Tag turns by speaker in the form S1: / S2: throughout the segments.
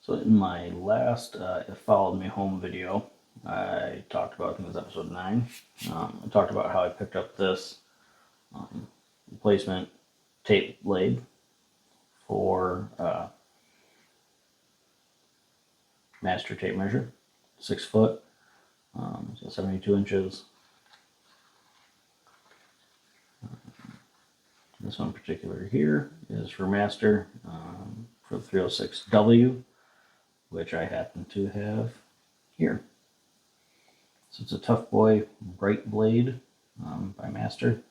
S1: So in my last It Followed Me Home video, I talked about, I think it was episode 9, I talked about how I picked up this replacement tape blade for Master tape measure, 6 foot, so 72 inches. This one in particular here is for Master, for the 306W, which I happen to have here. So it's a Tufboy Brite Blade by Master.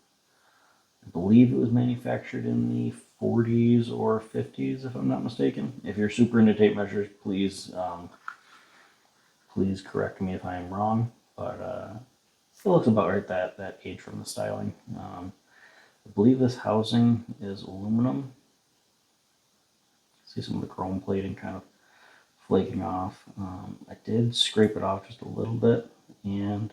S1: I believe it was manufactured in the 40s or 50s, if I'm not mistaken. If you're super into tape measures, please please correct me if I am wrong. But still looks about right that age from the styling. I believe this housing is aluminum. See some of the chrome plating kind of flaking off. I did scrape it off just a little bit and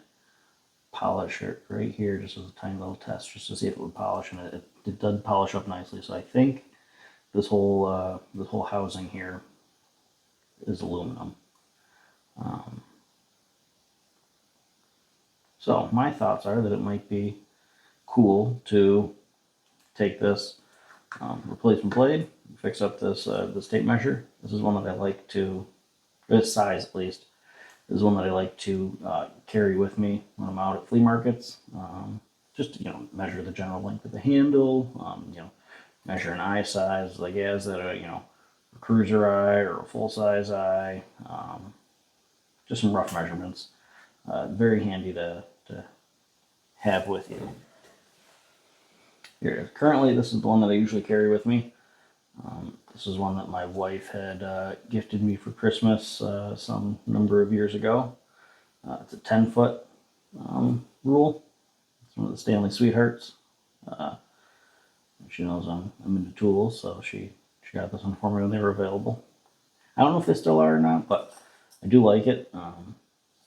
S1: polish it right here just as a tiny little test just to see if it would polish, and it did polish up nicely. So I think this whole housing here is aluminum. So my thoughts are that it might be cool to take this replacement blade, fix up this this tape measure. This is one that I like to, this size at least, is one that I like to carry with me when I'm out at flea markets. Just to, measure the general length of the handle, measure an eye size, like is that a cruiser eye or a full size eye, just some rough measurements. Very handy to have with you. Here, currently this is the one that I usually carry with me. This is one that my wife had gifted me for Christmas some number of years ago. It's a 10-foot rule. It's one of the Stanley Sweethearts. She knows I'm into tools, so she got this one for me when they were available. I don't know if they still are or not, but I do like it.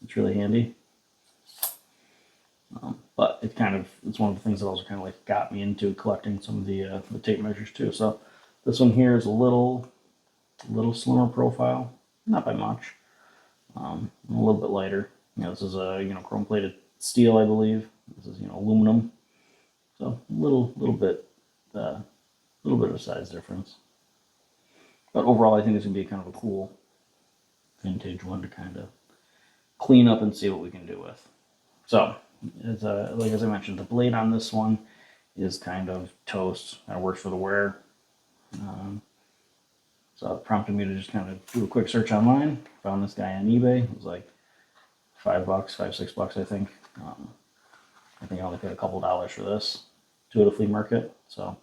S1: It's really handy. But it's one of the things that also kind of like got me into collecting some of the tape measures too. So this one here is a little slimmer profile, not by much. A little bit lighter. This is a chrome plated steel, I believe. This is aluminum, so a little bit of a size difference. But overall, I think it's gonna be kind of a cool vintage one to kind of clean up and see what we can do with. So, as I mentioned, the blade on this one is kind of toast. Kind of works for the wear. So it prompted me to just kind of do a quick search online. Found this guy on eBay. It was like $5, $6, I think. I think I only paid a couple dollars for this to at a flea market. So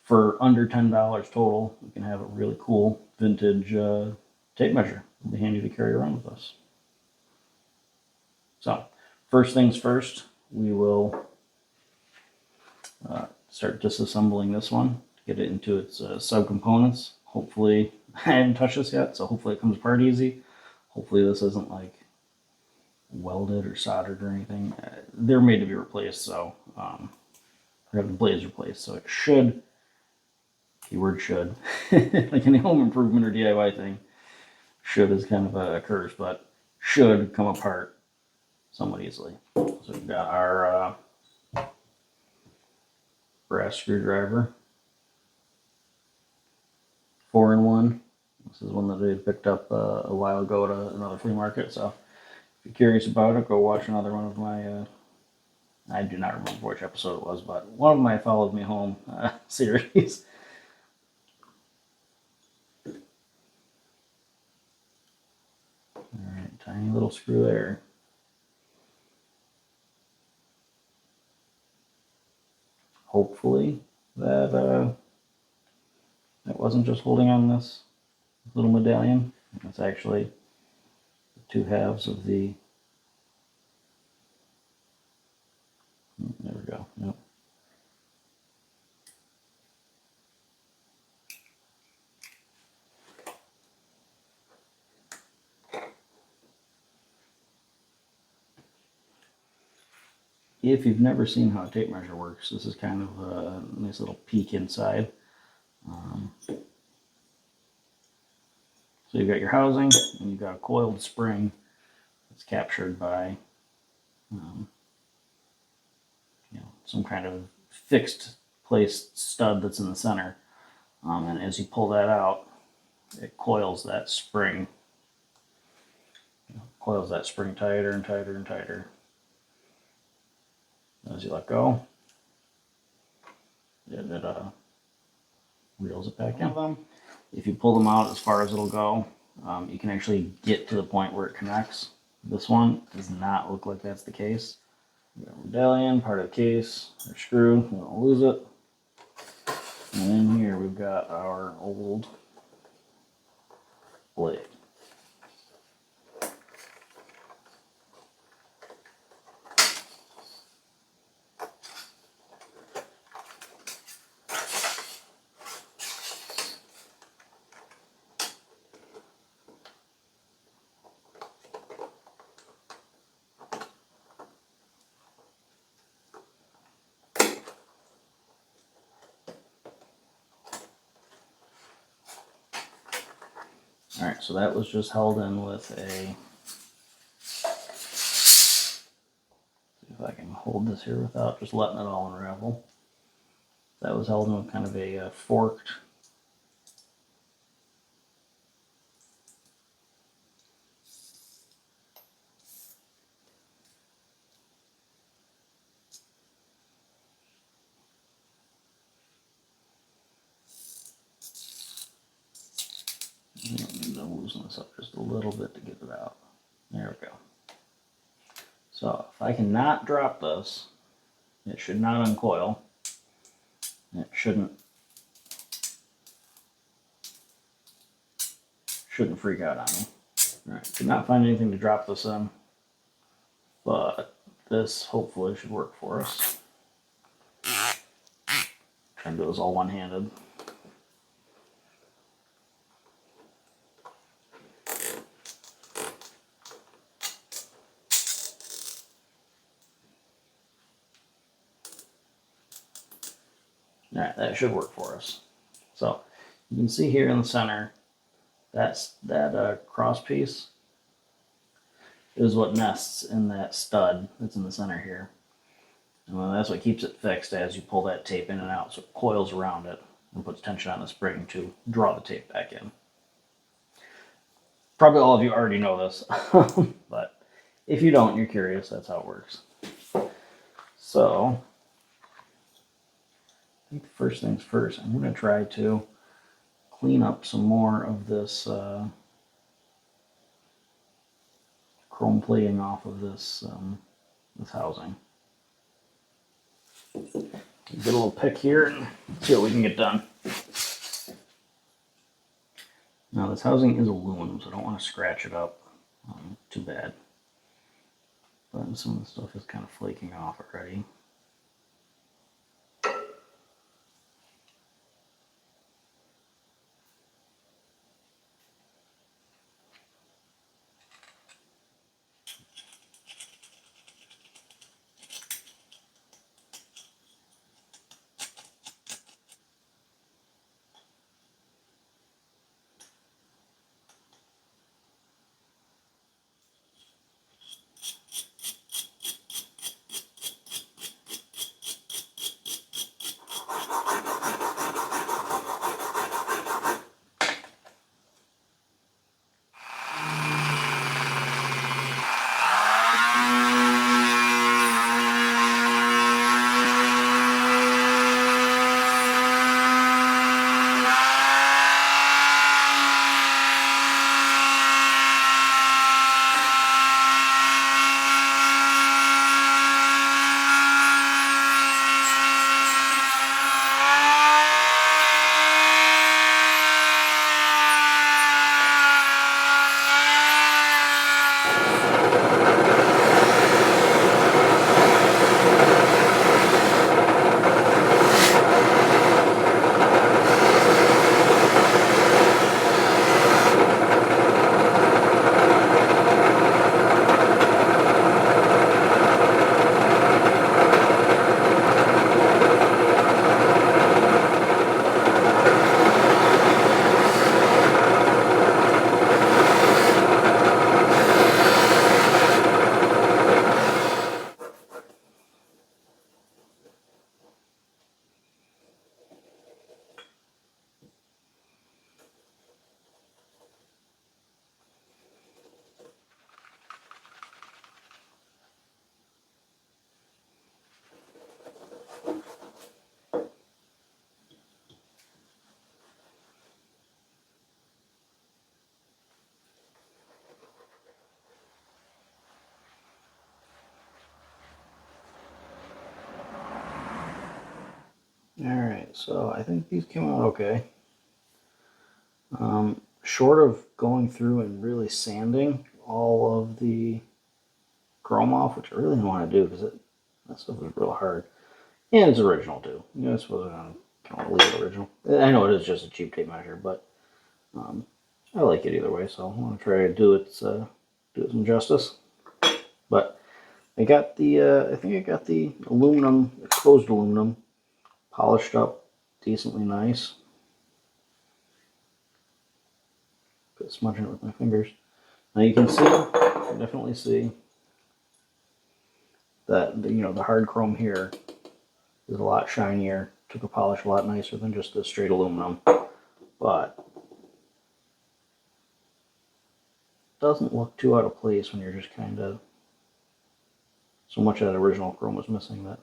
S1: for under $10 total, we can have a really cool vintage tape measure. It'll be handy to carry around with us. So first things first, we will start disassembling this one, get it into its subcomponents. Hopefully, I haven't touched this yet, so hopefully it comes apart easy. Hopefully this isn't like welded or soldered or anything. They're made to be replaced, so we're having the blades replaced, so it should, keyword should, like any home improvement or DIY thing, should is kind of a curse, but should come apart somewhat easily. So we've got our brass screwdriver, 4-in-1. This is one that I picked up a while ago at another flea market. So if you're curious about it, go watch another one of my, I do not remember which episode it was, but one of my Followed Me Home series. Alright, tiny little screw there. Hopefully that wasn't just holding on this little medallion. It's actually the two halves of the, there we go, yep. If you've never seen how a tape measure works, this is kind of a nice little peek inside. So you've got your housing, and you've got a coiled spring that's captured by some kind of fixed placed stud that's in the center. And as you pull that out, it coils that spring. Coils that spring tighter and tighter and tighter. As you let go, it reels it back in. If you pull them out as far as it'll go, you can actually get to the point where it connects. This one does not look like that's the case. We got a medallion, part of the case, our screw, we don't lose it. And then here we've got our old blade. Alright, so that was just held in with a, see if I can hold this here without just letting it all unravel. That was held in with kind of a forked I'm loosen this up just a little bit to get it out. There we go. So if I cannot drop this, it should not uncoil. It shouldn't freak out on me. Alright, could not find anything to drop this in, but this hopefully should work for us. Trying to do this all one-handed. Alright, that should work for us. So you can see here in the center, that cross piece is what nests in that stud that's in the center here. And that's what keeps it fixed as you pull that tape in and out. So it coils around it and puts tension on the spring to draw the tape back in. Probably all of you already know this, but if you don't, you're curious, that's how it works. So I think first things first, I'm going to try to clean up some more of this chrome plating off of this this housing. Get a little pick here and see what we can get done. Now this housing is aluminum, so I don't want to scratch it up too bad. But some of the stuff is kind of flaking off already. Alright, so I think these came out okay. Short of going through and really sanding all of the chrome off, which I really didn't want to do because that stuff was real hard. And it's original too. You know, I suppose I kind of leave it original. I know it is just a cheap tape measure, but I like it either way, so I want to try to do it some justice. But I got I think I got the aluminum, exposed aluminum, polished up decently nice. Smudging it with my fingers. Now you can definitely see that the hard chrome here is a lot shinier. Took a polish a lot nicer than just the straight aluminum, but doesn't look too out of place when you're just kind of so much of that original chrome was missing that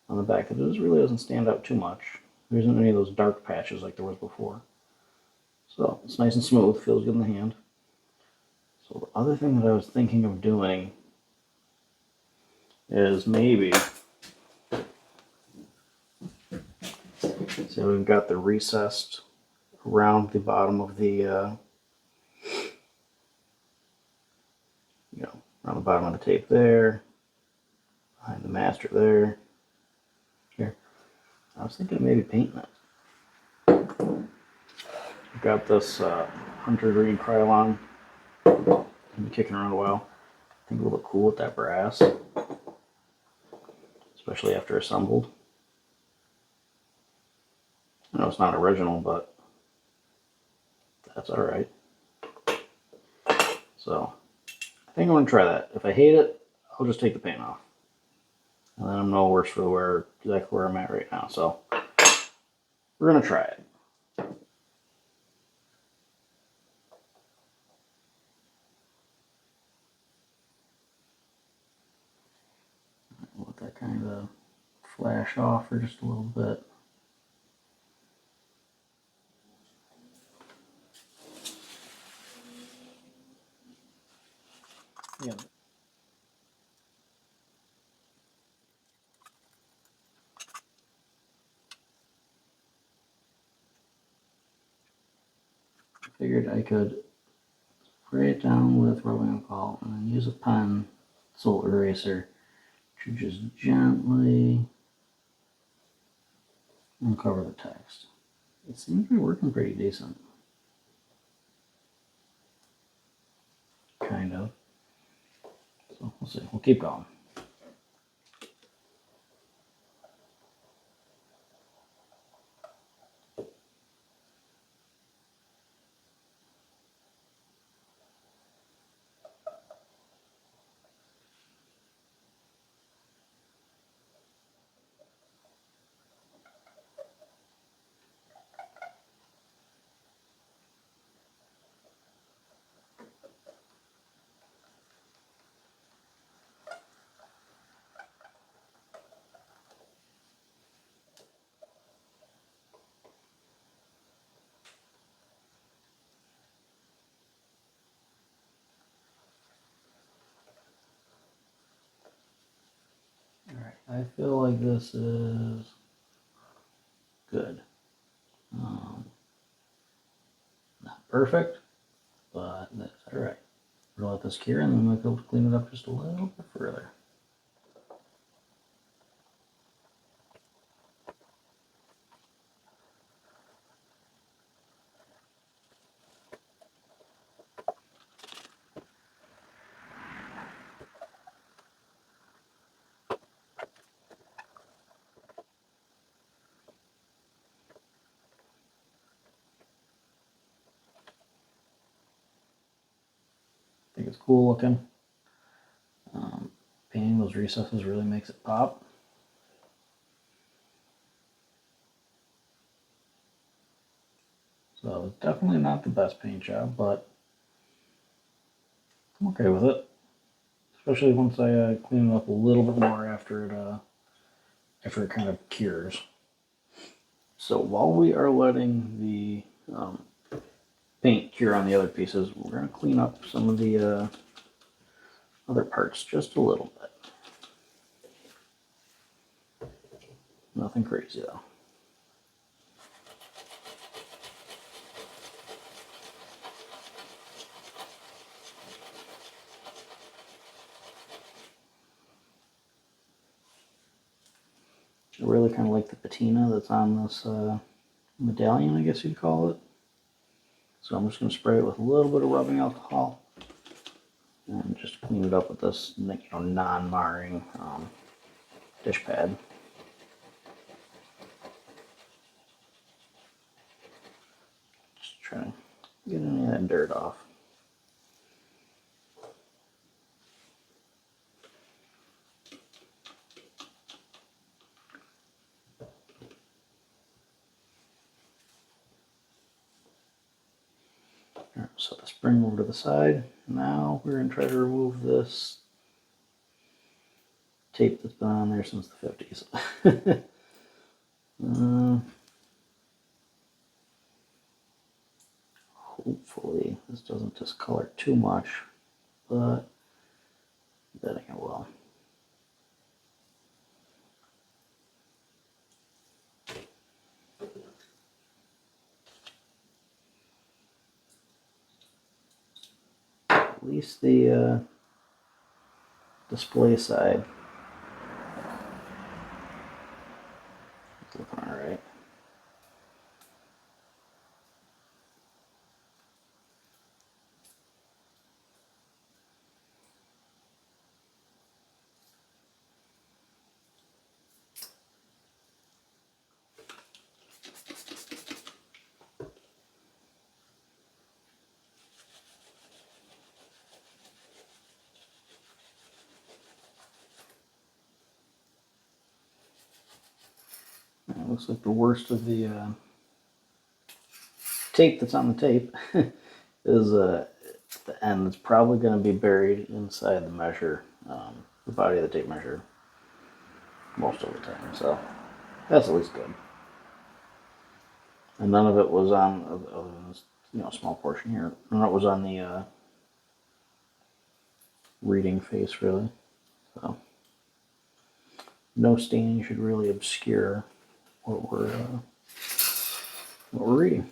S1: on the back. It really doesn't stand out too much. There isn't any of those dark patches like there was before. So it's nice and smooth, feels good in the hand. So the other thing that I was thinking of doing is maybe, so we've got the recessed around the bottom of the, around the bottom of the tape there, behind the master there, here. I was thinking of maybe painting it. I've got this hunter green Krylon. I've been kicking around a while. I think it'll look cool with that brass, especially after assembled. I know it's not original, but that's alright. So, I think I'm going to try that. If I hate it, I'll just take the paint off. And then I'm no worse for exactly where I'm at right now. So, we're going to try it. Let that kind of flash off for just a little bit. Yeah. Figured I could spray it down with rubbing alcohol and then use a pen, salt eraser, to just gently uncover the text. It seems to be working pretty decent. Kind of. So we'll see. We'll keep going. Alright, I feel like this is good. Not perfect, but that's alright. We'll let this cure and then we'll go clean it up just a little bit further. I think it's cool looking. Painting those recesses really makes it pop. So it's definitely not the best paint job, but I'm okay with it. Especially once I clean it up a little bit more after it kind of cures. So while we are letting the paint cure on the other pieces, we're going to clean up some of the other parts just a little bit. Nothing crazy though. I really kind of like the patina that's on this medallion, I guess you'd call it. So I'm just going to spray it with a little bit of rubbing alcohol and just clean it up with this, non-marring dish pad. Just trying to get any of that dirt off. Alright, set the spring over to the side. Now we're going to try to remove this tape that's been on there since the 50s. Hopefully this doesn't discolor too much, but I think it will. At least the display side is looking alright. It looks like the worst of the tape that's on the tape is at the end. It's probably going to be buried inside the measure, the body of the tape measure, most of the time. So that's at least good. And none of it was on, other than this, small portion here. None of it was on the reading face, really. So no stain should really obscure what we're reading.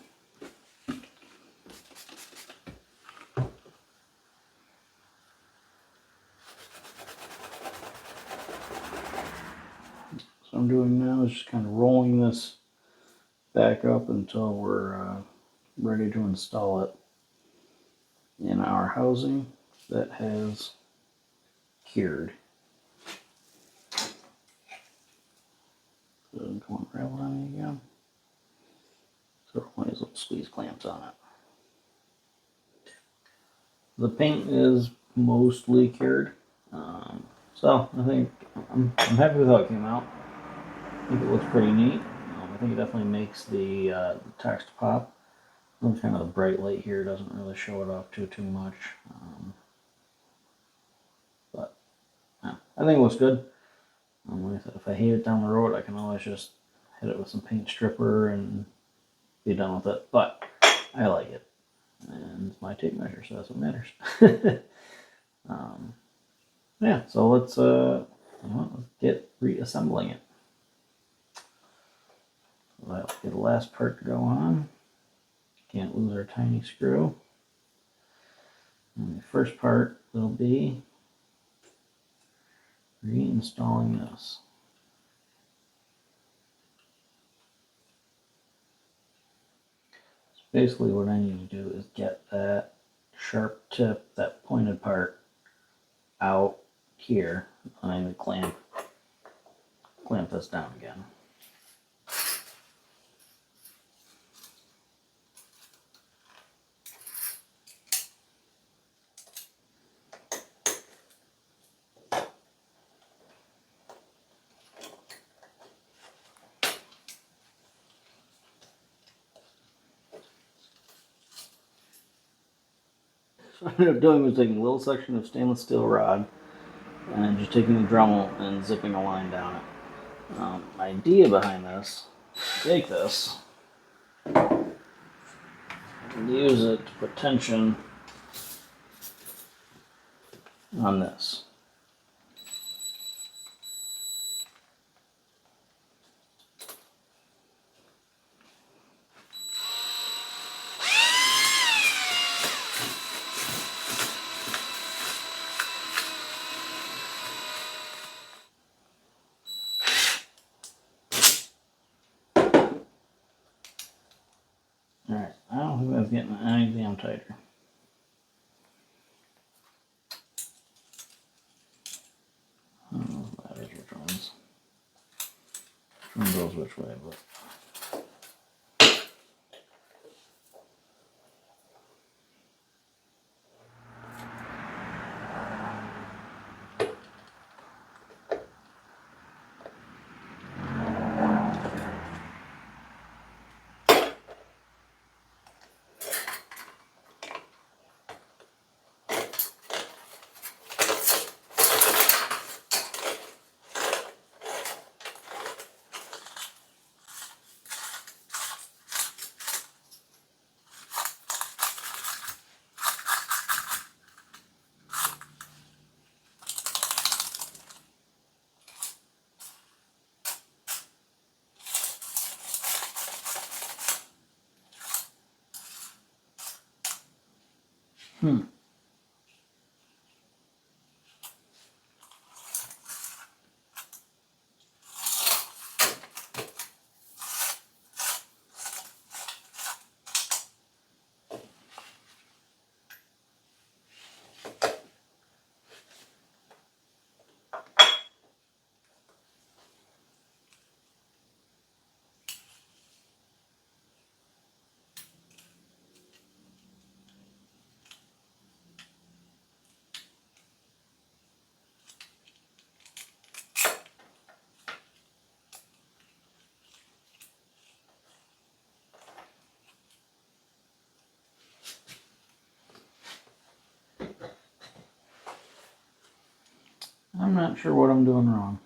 S1: So I'm doing now is just kind of rolling this back up until we're ready to install it in our housing that has cured. So come on, unravel on me again. So one of these little squeeze clamps on it. The paint is mostly cured, so I think I'm happy with how it came out. I think it looks pretty neat. I think it definitely makes the text pop. Kind of the bright light here doesn't really show it off too much, but yeah, I think it looks good. Like I said, if I hate it down the road, I can always just hit it with some paint stripper and be done with it. But I like it, and it's my tape measure, so that's what matters. Yeah, so let's get reassembling it. So that'll be the last part to go on. Can't lose our tiny screw. And the first part will be reinstalling this. So basically what I need to do is get that sharp tip, that pointed part, out here. I need to clamp this down again. So what I ended up doing was taking a little section of stainless steel rod and just taking the Dremel and zipping a line down it. My idea behind this, take this and use it to put tension on this. down tighter. I don't know if that is which one goes which way, but. I'm not sure what I'm doing wrong.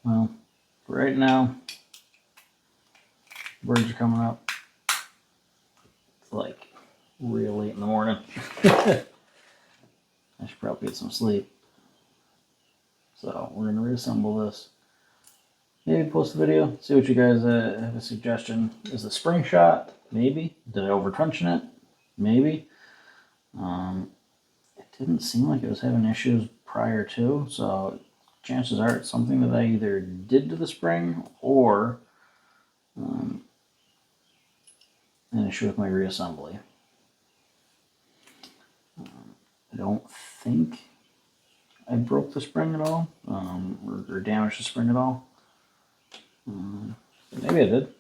S1: Well, right now, birds are coming up. It's like real late in the morning. I should probably get some sleep. So we're gonna reassemble this. Maybe post a video, see what you guys have a suggestion. Is the spring shot? Maybe. Did I over tension it? Maybe. It didn't seem like it was having issues prior to, so chances are it's something that I either did to the spring or an issue with my reassembly. I don't think I broke the spring at all, or damaged the spring at all. Maybe I did.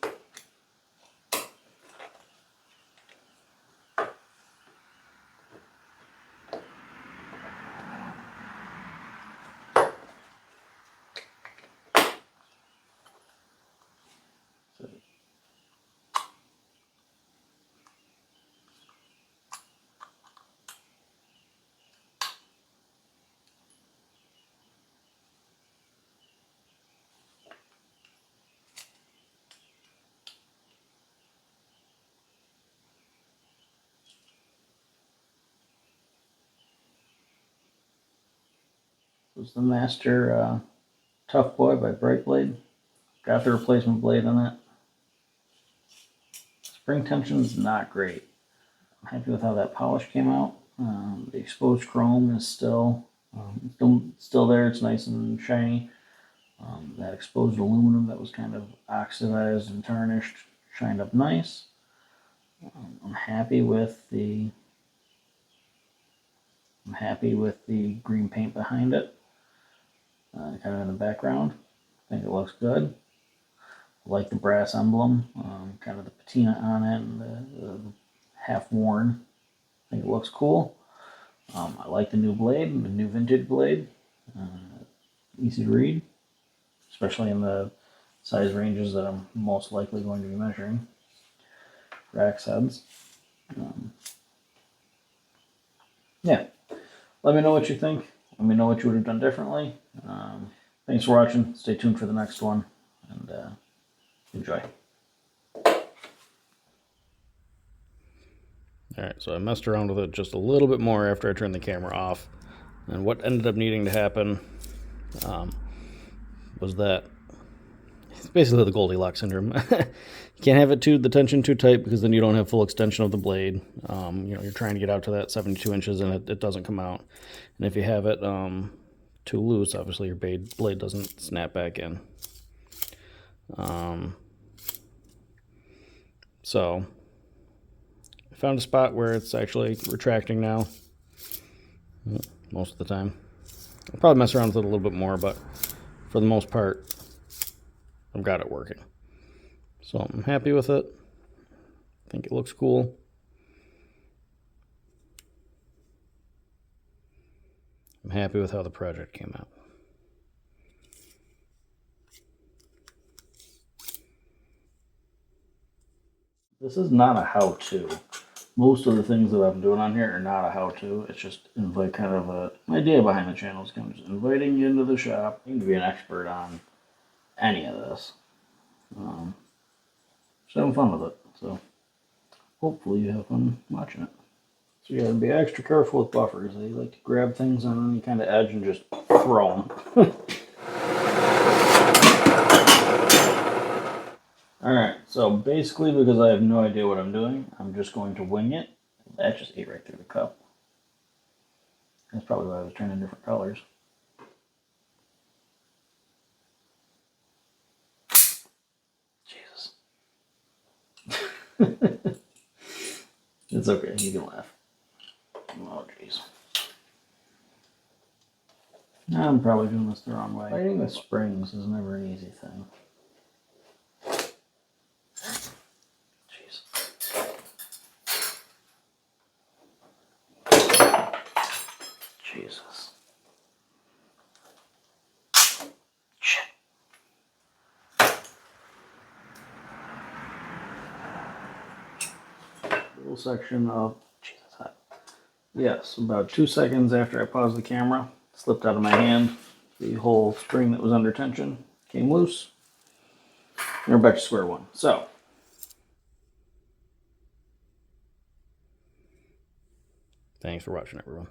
S1: This was the Master Tufboy by Brite Blade. Got the replacement blade on it. Spring tension is not great. I'm happy with how that polish came out. The exposed chrome is still there. It's nice and shiny. That exposed aluminum that was kind of oxidized and tarnished shined up nice. I'm happy with the green paint behind it, kind of in the background. I think it looks good. I like the brass emblem, kind of the patina on it and the half worn. I think it looks cool. I like the new blade, the new vintage blade. Easy to read, especially in the size ranges that I'm most likely going to be measuring for axe heads. Yeah, let me know what you think. Let me know what you would have done differently. Thanks for watching. Stay tuned for the next one, and enjoy. Alright, so I messed around with it just a little bit more after I turned the camera off. And what ended up needing to happen was that it's basically the Goldilocks syndrome. You can't have the tension too tight because then you don't have full extension of the blade. You're trying to get out to that 72 inches and it doesn't come out. And if you have it too loose, obviously your blade doesn't snap back in. So I found a spot where it's actually retracting now most of the time. I'll probably mess around with it a little bit more, but for the most part, I've got it working. So I'm happy with it. I think it looks cool. I'm happy with how the project came out. This is not a how-to. Most of the things that I'm doing on here are not a how-to. It's just like kind of an idea behind the channel. It's kind of just inviting you into the shop. You need to be an expert on any of this. Just having fun with it. So hopefully you have fun watching it. So you gotta be extra careful with buffers. They like to grab things on any kind of edge and just throw them. Alright, so basically because I have no idea what I'm doing, I'm just going to wing it. That just ate right through the cup. That's probably why I was turning different colors. Jesus. It's okay, you can laugh. Oh, jeez. I'm probably doing this the wrong way. Fighting with springs is never an easy thing. Jesus. Shit. Little section of Jesus. Yes, about 2 seconds after I paused the camera, slipped out of my hand. The whole string that was under tension came loose. And we're back to square one. So thanks for watching, everyone.